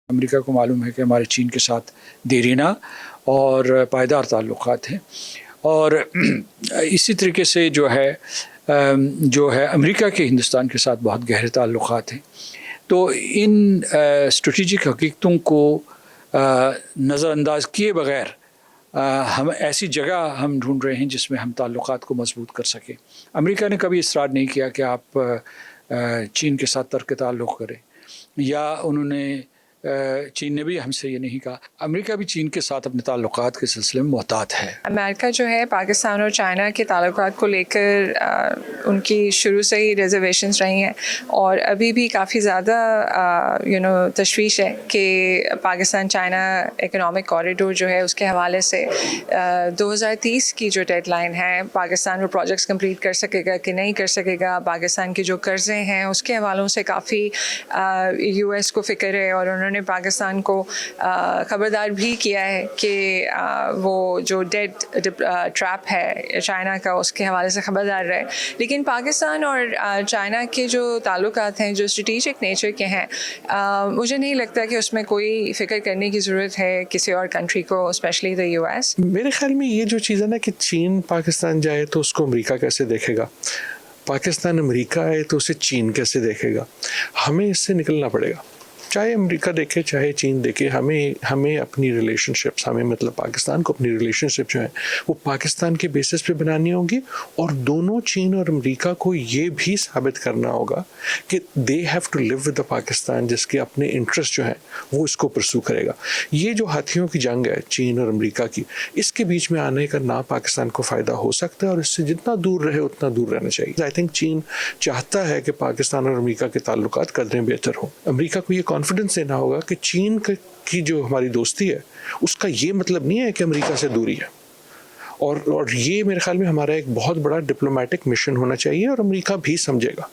امریکہ کو معلوم ہے کہ ہمارے چین کے ساتھ دیرینہ اور پائیدار تعلقات ہیں، اور اسی طریقے سے جو ہے امریکہ کے ہندوستان کے ساتھ بہت گہرے تعلقات ہیں۔ تو ان اسٹریٹجک حقیقتوں کو نظر انداز کیے بغیر ہم ایسی جگہ ہم ڈھونڈ رہے ہیں جس میں ہم تعلقات کو مضبوط کر سکیں۔ امریکہ نے کبھی اصرار نہیں کیا کہ آپ چین کے ساتھ ترک تعلق کریں، یا انہوں نے چین نے بھی ہم سے یہ نہیں کہا۔ امریکہ بھی چین کے ساتھ اپنے تعلقات کے سلسلے میں محتاط ہے۔ امریکہ جو ہے پاکستان اور چائنا کے تعلقات کو لے کر ان کی شروع سے ہی ریزرویشنز رہی ہیں، اور ابھی بھی کافی زیادہ تشویش ہے کہ پاکستان چائنا اکنامک کوریڈور جو ہے اس کے حوالے سے 2030 کی جو ڈیڈ لائن ہے، پاکستان وہ پروجیکٹس کمپلیٹ کر سکے گا کہ نہیں کر سکے گا، پاکستان کے جو قرضے ہیں اس کے حوالوں سے کافی یو ایس کو فکر ہے، اور انہوں نے پاکستان کو خبردار بھی کیا ہے کہ وہ جو ڈیڈ ٹریپ ہے چائنا کا اس کے حوالے سے خبردار رہے۔ لیکن پاکستان اور چائنا کے جو تعلقات ہیں جو اسٹریٹجک نیچر کے ہیں، مجھے نہیں لگتا کہ اس میں کوئی فکر کرنے کی ضرورت ہے کسی اور کنٹری کو، اسپیشلی دا یو ایس۔ میرے خیال میں یہ جو چیز ہے نا کہ چین پاکستان جائے تو اس کو امریکہ کیسے دیکھے گا، پاکستان امریکہ آئے تو اسے چین کیسے دیکھے گا۔ ہمیں اس سے نکلنا پڑے گا، چاہے امریکہ دیکھے چاہے چین دیکھے، ہمیں اپنی ریلیشن شپس، ہمیں مطلب پاکستان کو اپنی ریلیشن شپ جو ہیں وہ پاکستان کے بیسس پہ بنانی ہوگی، اور دونوں چین اور امریکہ کو یہ بھی ثابت کرنا ہوگا کہ they have to live with the Pakistan, جس کے اپنے انٹرسٹ جو ہیں وہ اس کو پرسو کرے گا۔ یہ جو ہاتھیوں کی جنگ ہے چین اور امریکہ کی، اس کے بیچ میں آنے کا نہ پاکستان کو فائدہ ہو سکتا ہے، اور اس سے جتنا دور رہے اتنا دور رہنا چاہیے۔ آئی تھنک چین چاہتا ہے کہ پاکستان اور امریکہ کے تعلقات قدریں بہتر ہوں۔ امریکہ کو یہ کانفیڈنس دینا ہوگا کہ چین کی جو ہماری دوستی ہے اس کا یہ مطلب نہیں ہے کہ امریکہ سے دوری ہے، اور یہ میرے خیال میں ہمارا ایک بہت بڑا ڈپلومیٹک مشن ہونا چاہیے، اور امریکہ بھی سمجھے گا۔